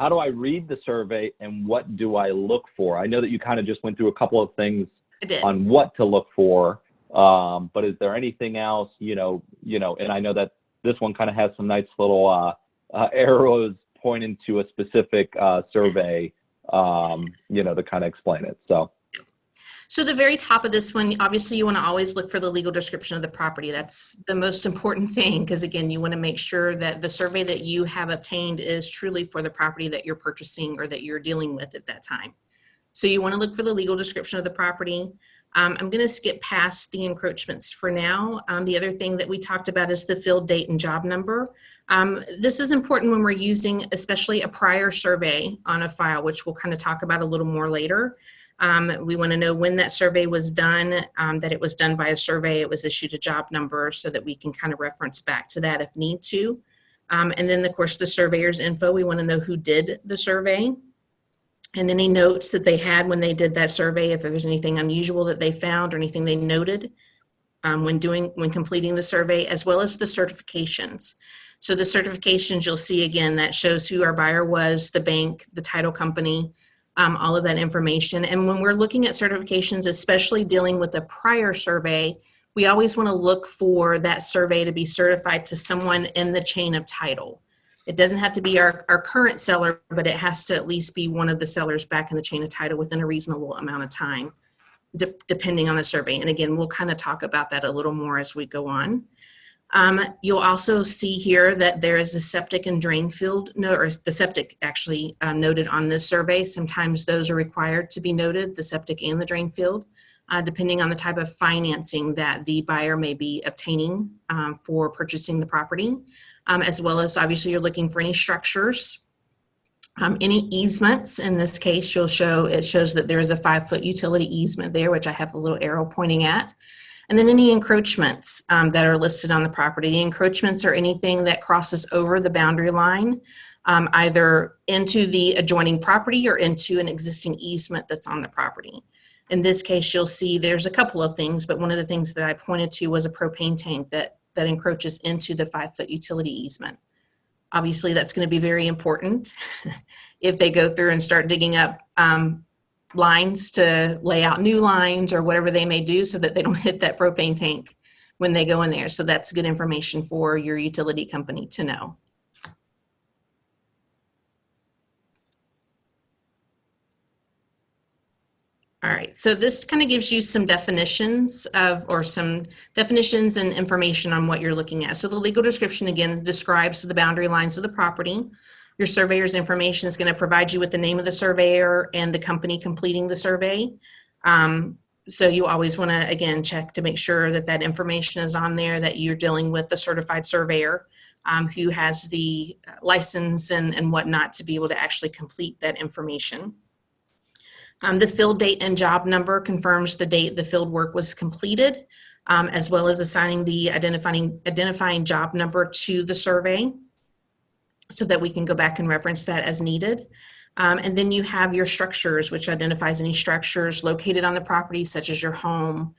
how do I read the survey and what do I look for? I know that you kind of just went through a couple of things on what to look for, but is there anything else, and I know that this one kind of has some nice little arrows pointing to a specific survey, to kind of explain it. So the very top of this one, obviously you want to always look for the legal description of the property. That's the most important thing, because again, you want to make sure that the survey that you have obtained is truly for the property that you're purchasing or that you're dealing with at that time. So you want to look for the legal description of the property. I'm going to skip past the encroachments for now. The other thing that we talked about is the field date and job number. This is important when we're using especially a prior survey on a file, which we'll kind of talk about a little more later. We want to know when that survey was done, that it was done by a survey, it was issued a job number, so that we can kind of reference back to that if need to. And then, of course, the surveyor's info. We want to know who did the survey and any notes that they had when they did that survey, if there was anything unusual that they found or anything they noted when completing the survey, as well as the certifications. So the certifications, you'll see again, that shows who our buyer was, the bank, the title company, all of that information. And when we're looking at certifications, especially dealing with a prior survey, we always want to look for that survey to be certified to someone in the chain of title. It doesn't have to be our current seller, but it has to at least be one of the sellers back in the chain of title within a reasonable amount of time, depending on the survey. And again, we'll kind of talk about that a little more as we go on. You'll also see here that there is a septic and drain field, or the septic actually noted on this survey. Sometimes those are required to be noted, the septic and the drain field, depending on the type of financing that the buyer may be obtaining for purchasing the property, as well as obviously you're looking for any structures, any easements. In this case, it shows that there is a 5-foot utility easement there, which I have the little arrow pointing at. And then any encroachments that are listed on the property. The encroachments are anything that crosses over the boundary line, either into the adjoining property or into an existing easement that's on the property. In this case, you'll see there's a couple of things, but one of the things that I pointed to was a propane tank that encroaches into the 5-foot utility easement. Obviously, that's going to be very important if they go through and start digging up lines to lay out new lines or whatever they may do, so that they don't hit that propane tank when they go in there. So that's good information for your utility company to know. All right, so this kind of gives you some definitions and information on what you're looking at. So the legal description, again, describes the boundary lines of the property. Your surveyor's information is going to provide you with the name of the surveyor and the company completing the survey. So you always want to, again, check to make sure that that information is on there, that you're dealing with a certified surveyor who has the license and whatnot to be able to actually complete that information. The field date and job number confirms the date the field work was completed, as well as assigning the identifying job number to the survey, so that we can go back and reference that as needed. And then you have your structures, which identifies any structures located on the property, such as your home.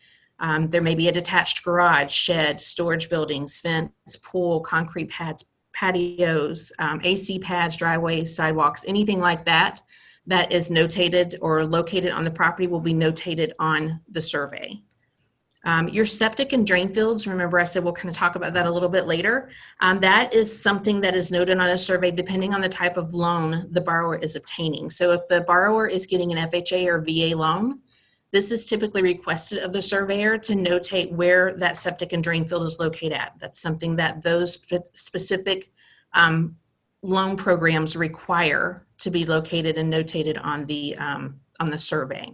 There may be a detached garage, shed, storage buildings, fence, pool, concrete pads, patios, AC pads, driveways, sidewalks, anything like that that is notated or located on the property will be notated on the survey. Your septic and drain fields, remember I said we'll kind of talk about that a little bit later. That is something that is noted on a survey depending on the type of loan the borrower is obtaining. So if the borrower is getting an FHA or VA loan, this is typically requested of the surveyor to notate where that septic and drain field is located at. That's something that those specific loan programs require to be located and notated on the survey.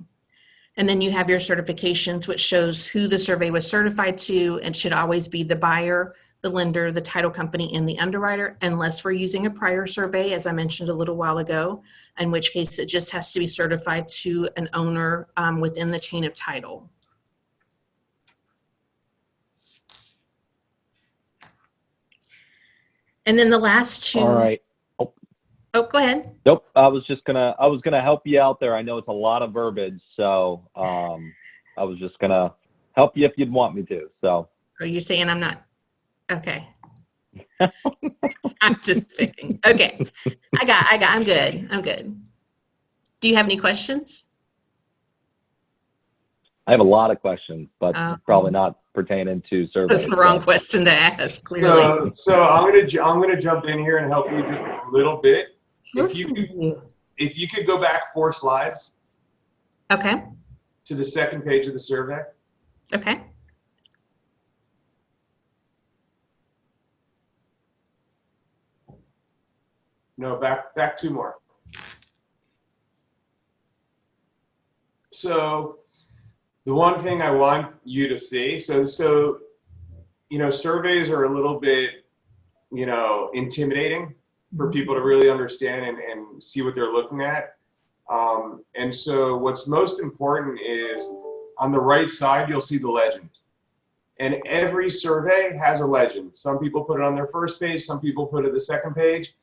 And then you have your certifications, which shows who the survey was certified to, and should always be the buyer, the lender, the title company, and the underwriter, unless we're using a prior survey, as I mentioned a little while ago, in which case it just has to be certified to an owner within the chain of title. And then the last two. All right. Oh, go ahead. Nope. I was gonna help you out there. I know it's a lot of verbiage, so I was just gonna help you if you'd want me to. So. Are you saying I'm not? Okay. I'm just picking. Okay. I'm good. Do you have any questions? I have a lot of questions, but probably not pertaining to surveys. That's the wrong question to ask, clearly. So I'm gonna jump in here and help you just a little bit. If you could go back 4 slides. Okay. To the second page of the survey. Okay. No, back 2 more. So the one thing I want you to see, so you know, surveys are a little bit, you know, intimidating for people to really understand and see what they're looking at. And so what's most important is on the right side, you'll see the legend. And every survey has a legend. Some people put it on their first page, some people put it the second page.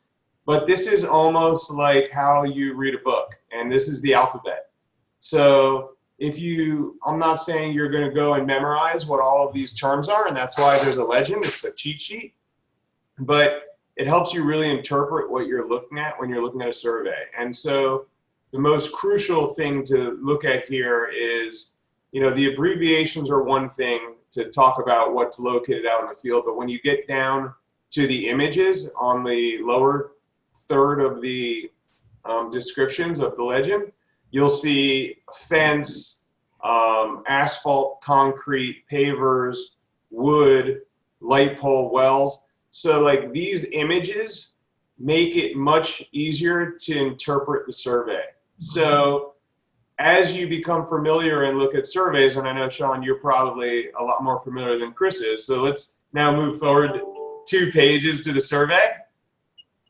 But this is almost like how you read a book, and this is the alphabet. So I'm not saying you're going to go and memorize what all of these terms are, and that's why there's a legend. It's a cheat sheet. But it helps you really interpret what you're looking at when you're looking at a survey. And so the most crucial thing to look at here is, you know, the abbreviations are one thing to talk about what's located out in the field, but when you get down to the images on the lower third of the descriptions of the legend, you'll see fence, asphalt, concrete, pavers, wood, light pole, wells. So like these images make it much easier to interpret the survey. So as you become familiar and look at surveys, and I know, Sean, you're probably a lot more familiar than Chris is, so let's now move forward 2 pages to the survey.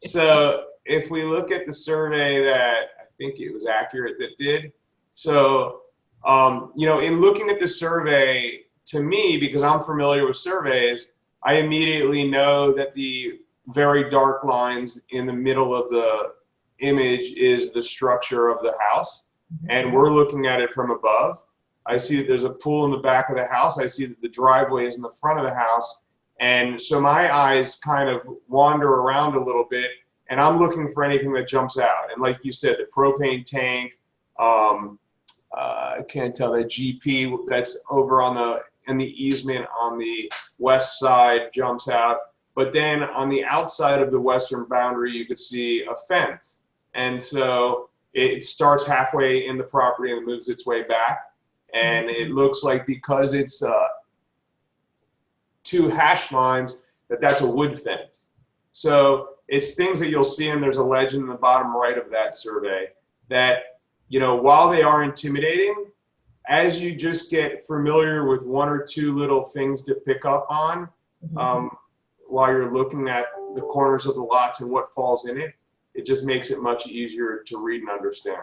So if we look at the survey that I think it was Accurate that did, so you know, in looking at the survey, to me, because I'm familiar with surveys, I immediately know that the very dark lines in the middle of the image is the structure of the house, and we're looking at it from above. I see that there's a pool in the back of the house. I see that the driveway is in the front of the house. And so my eyes kind of wander around a little bit, and I'm looking for anything that jumps out. And like you said, the propane tank, I can't tell, the GP that's over in the easement on the west side jumps out. But then on the outside of the western boundary, you could see a fence. And so it starts halfway in the property and moves its way back. And it looks like, because it's 2 hash lines, that's a wood fence. So it's things that you'll see, and there's a legend in the bottom right of that survey that, you know, while they are intimidating, as you just get familiar with 1 or 2 little things to pick up on while you're looking at the corners of the lots and what falls in it, it just makes it much easier to read and understand.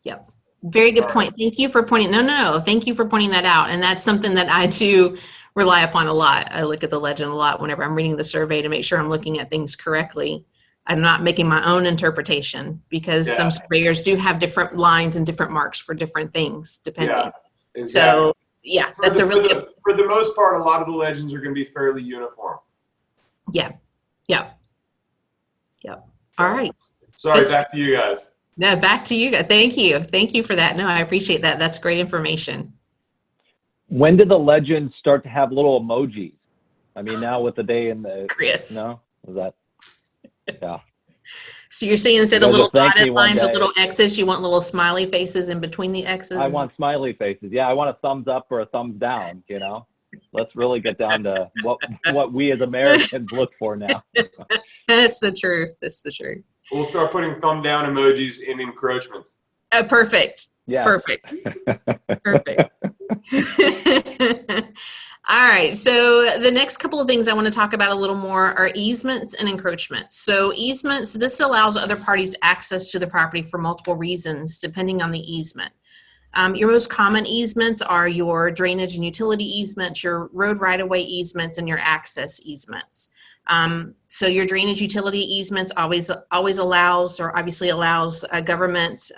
Yep. Very good point. Thank you for pointing. No. Thank you for pointing that out. And that's something that I do rely upon a lot. I look at the legend a lot whenever I'm reading the survey to make sure I'm looking at things correctly. I'm not making my own interpretation, because some surveyors do have different lines and different marks for different things, depending. Yeah, exactly. So yeah, that's a really good. For the most part, a lot of the legends are going to be fairly uniform. Yeah. All right. Sorry, back to you guys. No, back to you guys. Thank you for that. No, I appreciate that. That's great information. When did the legends start to have little emojis? I mean, now with the day and the Chris. No, was that? Yeah. So you're saying instead of little dotted lines or little X's, you want little smiley faces in between the X's? I want smiley faces. Yeah, I want a thumbs up or a thumbs down, you know? Let's really get down to what we as Americans look for now. That's the truth. That's the truth. We'll start putting thumb down emojis in encroachments. Perfect. Yeah. Perfect. All right, so the next couple of things I want to talk about a little more are easements and encroachments. So easements, this allows other parties access to the property for multiple reasons, depending on the easement. Your most common easements are your drainage and utility easements, your road right-of-way easements, and your access easements. So your drainage utility easements always allows, or obviously allows, government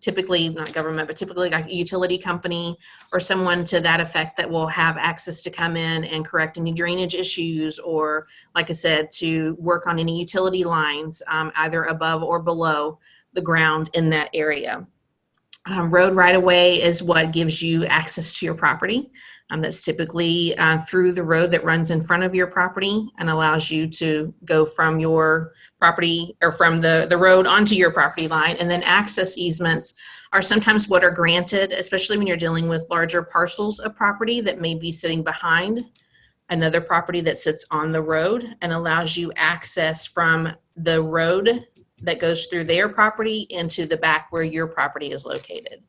typically not government, but typically like a utility company or someone to that effect that will have access to come in and correct any drainage issues, or like I said, to work on any utility lines, either above or below the ground in that area. Road right of way is what gives you access to your property. That's typically through the road that runs in front of your property and allows you to go from your property or from the road onto your property line. And then access easements are sometimes what are granted, especially when you're dealing with larger parcels of property that may be sitting behind another property that sits on the road, and allows you access from the road that goes through their property into the back where your property is located.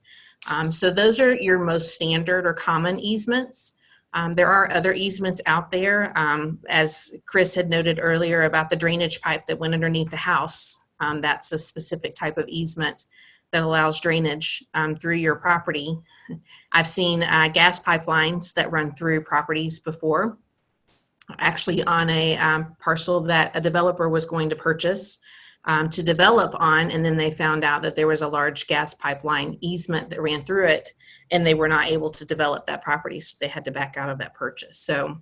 So those are your most standard or common easements. There are other easements out there, as Chris had noted earlier about the drainage pipe that went underneath the house. That's a specific type of easement that allows drainage through your property. I've seen gas pipelines that run through properties before, actually on a parcel that a developer was going to purchase to develop on, and then they found out that there was a large gas pipeline easement that ran through it, and they were not able to develop that property, so they had to back out of that purchase. So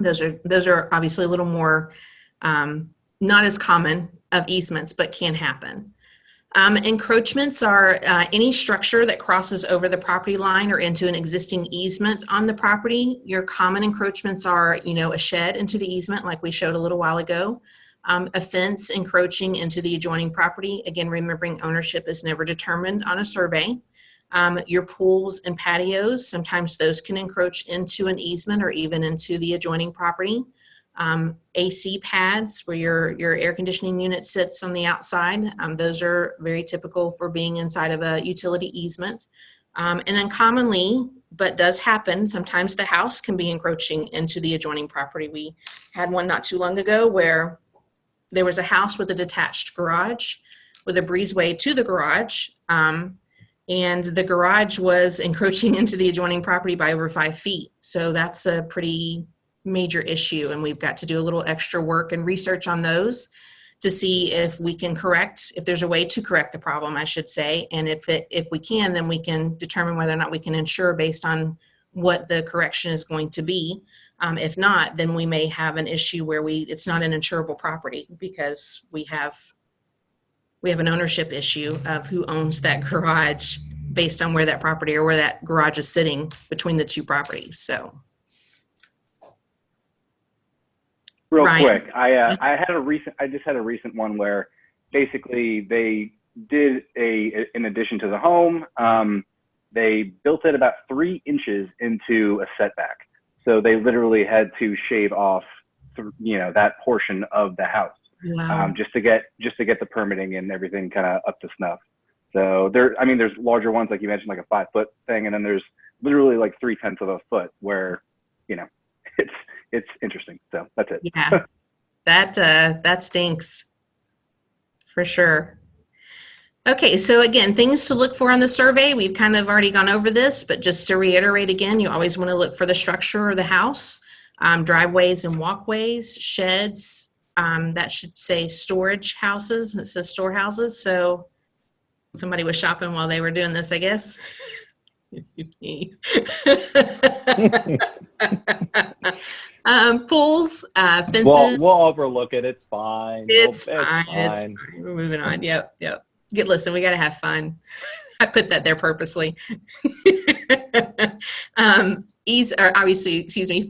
those are obviously a little more not as common of easements, but can happen. Encroachments are any structure that crosses over the property line or into an existing easement on the property. Your common encroachments are, a shed into the easement, like we showed a little while ago. A fence encroaching into the adjoining property. Again, remembering ownership is never determined on a survey. Your pools and patios, sometimes those can encroach into an easement or even into the adjoining property. AC pads, where your air conditioning unit sits on the outside. Those are very typical for being inside of a utility easement. And then commonly, but does happen, sometimes the house can be encroaching into the adjoining property. We had one not too long ago where there was a house with a detached garage with a breezeway to the garage, and the garage was encroaching into the adjoining property by over 5 feet. So that's a pretty major issue, and we've got to do a little extra work and research on those to see if we can if there's a way to correct the problem, I should say, and if we can, then we can determine whether or not we can insure based on what the correction is going to be. If not, then we may have an issue where it's not an insurable property because we have an ownership issue of who owns that garage based on where that property or where that garage is sitting between the two properties. So, real Ryan? Quick, I just had a recent one where basically they did in addition to the home, they built it about 3 inches into a setback. So they literally had to shave off, that portion of the house, Wow. just to get the permitting and everything kind of up to snuff. So there's larger ones, like you mentioned, like a 5-foot thing, and then there's literally like 0.3 of a foot where, it's interesting. So that's it. Yeah, that stinks for sure. Okay, so again, things to look for on the survey. We've kind of already gone over this, but just to reiterate again, you always want to look for the structure of the house, driveways and walkways, sheds. That should say storage houses. It says storehouses. So somebody was shopping while they were doing this, I guess. Pools, fences. We'll overlook it. It's fine. It's fine. We're moving on. Yep. Listen, we got to have fun. I put that there purposely.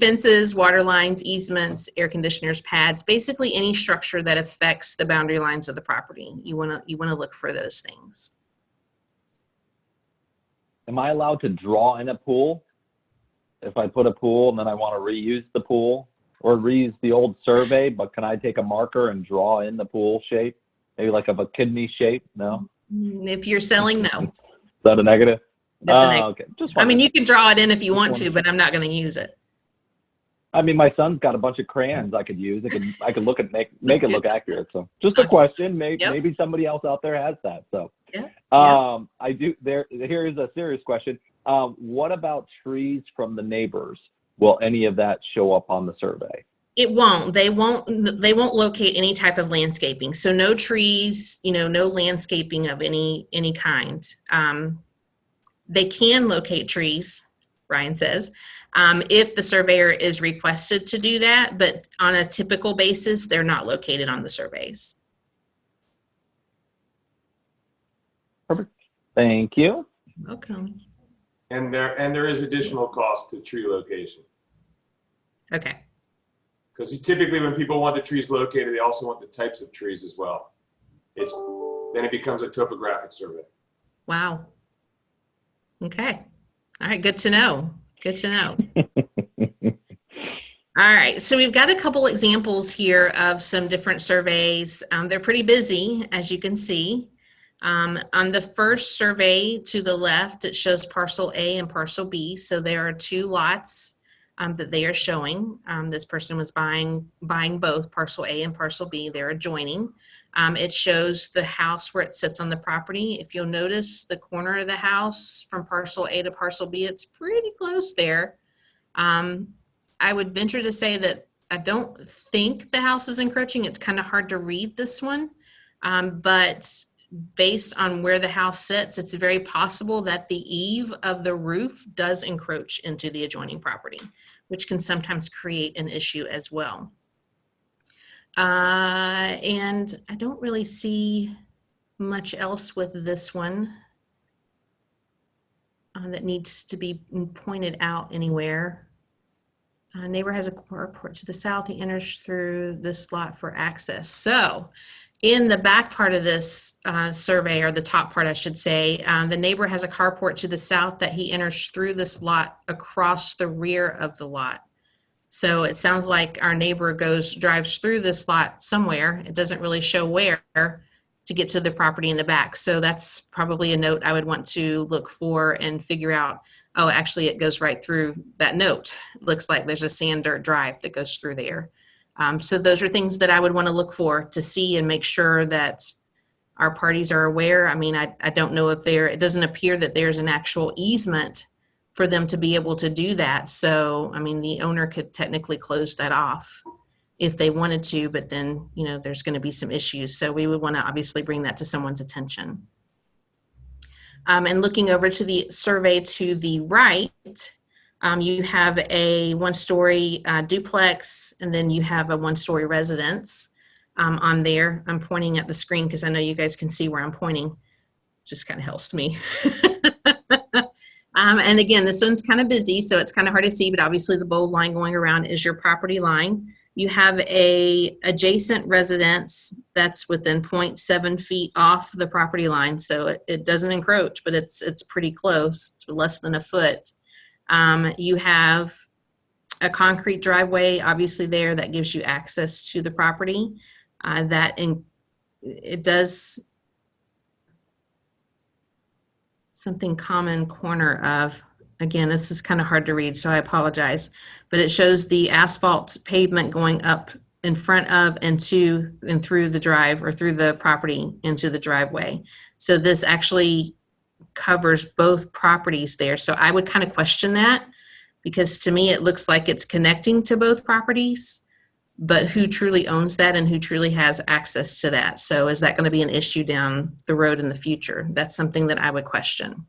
Fences, water lines, easements, air conditioners, pads, basically any structure that affects the boundary lines of the property. You want to look for those things. Am I allowed to draw in a pool? If I put a pool and then I want to reuse the pool or reuse the old survey, but can I take a marker and draw in the pool shape? Maybe like of a kidney shape? No? If you're selling, no. Is that a negative? That's a negative. Okay. Just I mean, you can draw it in if you want to, but I'm not going to use it. I mean, my son's got a bunch of crayons I could use. I could look at make it look accurate. So just a question. Maybe somebody else out there has that. So I do. Here is a serious question. What about trees from the neighbors? Will any of that show up on the survey? It won't. They won't locate any type of landscaping. So no trees, no landscaping of any kind. They can locate trees, Ryan says, if the surveyor is requested to do that, but on a typical basis, they're not located on the surveys. Perfect. Thank you. Welcome. And there is additional cost to tree location. Okay. Because typically when people want the trees located, they also want the types of trees as well. Then it becomes a topographic survey. Wow. Okay. All right. Good to know. Good to know. All right. So we've got a couple examples here of some different surveys. They're pretty busy, as you can see. On the first survey to the left, it shows parcel A and parcel B. So there are two lots that they are showing. This person was buying both parcel A and parcel B. They're adjoining. It shows the house where it sits on the property. If you'll notice the corner of the house from parcel A to parcel B, it's pretty close there. I would venture to say that I don't think the house is encroaching. It's kind of hard to read this one, but based on where the house sits, it's very possible that the eave of the roof does encroach into the adjoining property, which can sometimes create an issue as well. And I don't really see much else with this one that needs to be pointed out anywhere. Neighbor has a carport to the south. He enters through this lot for access. So in the back part of this survey, or the top part, I should say, the neighbor has a carport to the south that he enters through this lot across the rear of the lot. So it sounds like our neighbor drives through this lot somewhere. It doesn't really show where to get to the property in the back. So that's probably a note I would want to look for and figure out, oh, actually it goes right through that note. It looks like there's a sand dirt drive that goes through there. So those are things that I would want to look for to see and make sure that our parties are aware. I mean, I don't know if it doesn't appear that there's an actual easement for them to be able to do that. So, I mean, the owner could technically close that off if they wanted to, but then, there's going to be some issues. So we would want to obviously bring that to someone's attention. And looking over to the survey to the right, you have a one-story duplex, and then you have a one-story residence on there. I'm pointing at the screen because I know you guys can see where I'm pointing. Just kind of helps me. And again, this one's kind of busy, so it's kind of hard to see, but obviously the bold line going around is your property line. You have a adjacent residence that's within 0.7 feet off the property line, so it doesn't encroach, but it's pretty close. It's less than a foot. You have a concrete driveway, obviously there, that gives you access to the property. It does something common corner of, again, this is kind of hard to read, so I apologize, but it shows the asphalt pavement going up in front of and through the drive, or through the property into the driveway. So this actually covers both properties there. So I would kind of question that, because to me it looks like it's connecting to both properties, but who truly owns that and who truly has access to that? So is that going to be an issue down the road in the future? That's something that I would question.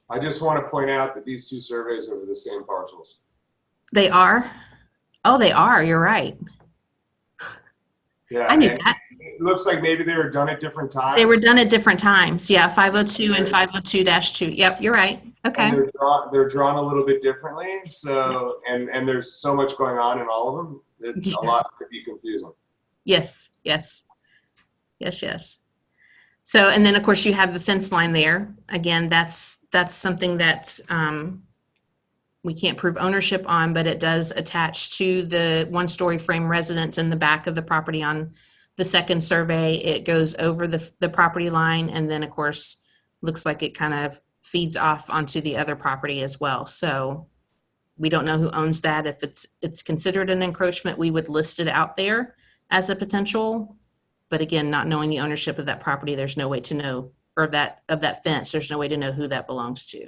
I just want to point out that these two surveys are the same parcels. They are? Oh, they are. You're right. Yeah, I knew that. It looks like maybe they were done at different times. They were done at different times. Yeah, 502 and 502-2. Yep, you're right. Okay. And they're drawn a little bit differently. So, and there's so much going on in all of them. It's a lot to be confusing. Yes. So, and then of course you have the fence line there. Again, that's something that we can't prove ownership on, but it does attach to the one-story frame residence in the back of the property on the second survey. It goes over the property line, and then of course looks like it kind of feeds off onto the other property as well. So we don't know who owns that. If it's considered an encroachment, we would list it out there as a potential. But again, not knowing the ownership of that property, there's no way to know, or of that fence, there's no way to know who that belongs to.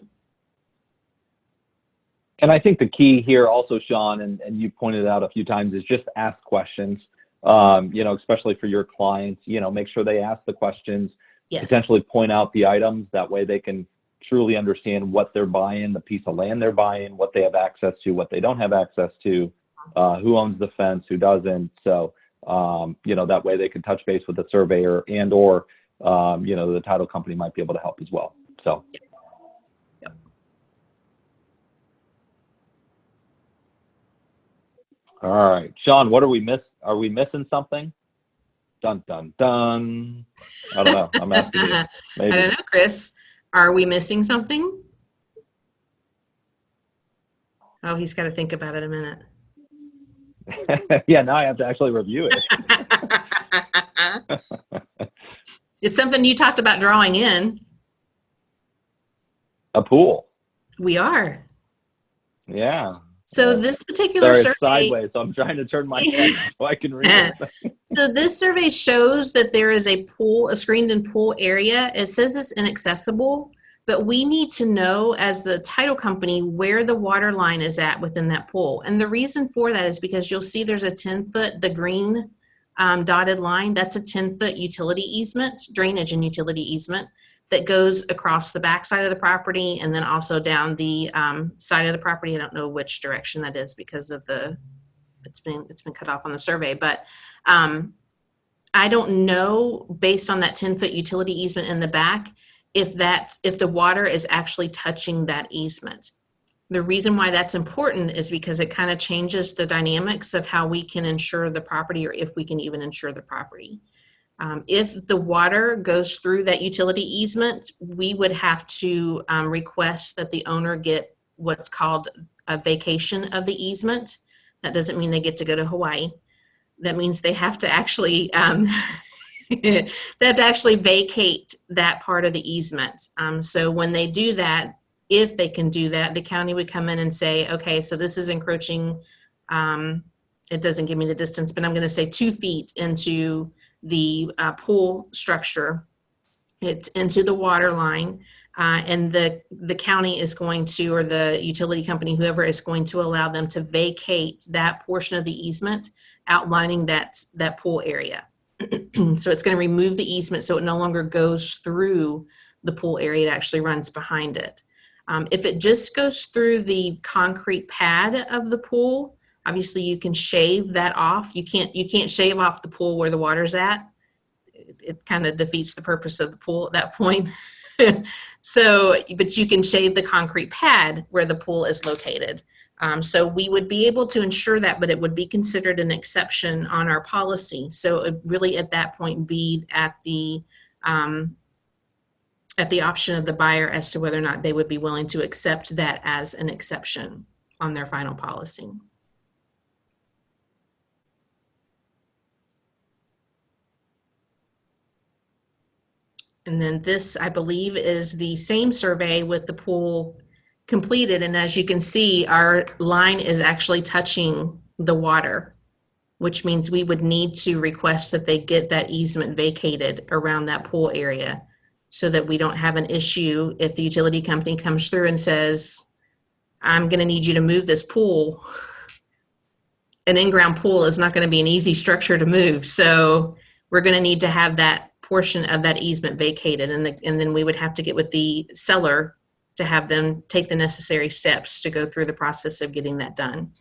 And I think the key here also, Sean, and you pointed out a few times, is just ask questions, you know, especially for your clients, you know, make sure they ask the questions, Yes. potentially point out the items. That way they can truly understand what they're buying, the piece of land they're buying, what they have access to, what they don't have access to, who owns the fence, who doesn't. So, you know, that way they can touch base with the surveyor and or, you know, the title company might be able to help as well. So. Yep. Yep. All right, Sean, what are we Are we missing something? Dun, dun, dun. I don't know. I'm asking you. Maybe. I don't know, Chris. Are we missing something? Oh, he's got to think about it a minute. Yeah, now I have to actually review it. It's something you talked about drawing in. A pool. We are. Yeah. So this particular Sorry, survey, it's sideways, so I'm trying to turn my head so I can read it. So this survey shows that there is a pool, a screened-in pool area. It says it's inaccessible, but we need to know as the title company where the water line is at within that pool. And the reason for that is because you'll see there's a 10-foot, the green dotted line, that's a 10-foot utility easement, drainage and utility easement that goes across the back side of the property and then also down the side of the property. I don't know which direction that is because of it's been cut off on the survey, but I don't know based on that 10-foot utility easement in the back if the water is actually touching that easement. The reason why that's important is because it kind of changes the dynamics of how we can insure the property, or if we can even insure the property. If the water goes through that utility easement, we would have to request that the owner get what's called a vacation of the easement. That doesn't mean they get to go to Hawaii. That means they have to actually vacate that part of the easement. So when they do that, if they can do that, the county would come in and say, okay, so this is encroaching. It doesn't give me the distance, but I'm going to say 2 feet into the pool structure. It's into the water line, and the county is going to, or the utility company, whoever, is going to allow them to vacate that portion of the easement outlining that pool area. So it's going to remove the easement so it no longer goes through the pool area. It actually runs behind it. If it just goes through the concrete pad of the pool, obviously you can shave that off. You can't shave off the pool where the water's at. It kind of defeats the purpose of the pool at that point. So, but you can shave the concrete pad where the pool is located. So we would be able to ensure that, but it would be considered an exception on our policy. So it really at that point be at the option of the buyer as to whether or not they would be willing to accept that as an exception on their final policy. And then this, I believe, is the same survey with the pool completed. And as you can see, our line is actually touching the water, which means we would need to request that they get that easement vacated around that pool area so that we don't have an issue if the utility company comes through and says, I'm going to need you to move this pool. An in-ground pool is not going to be an easy structure to move. So we're going to need to have that portion of that easement vacated, and then we would have to get with the seller to have them take the necessary steps to go through the process of getting that done.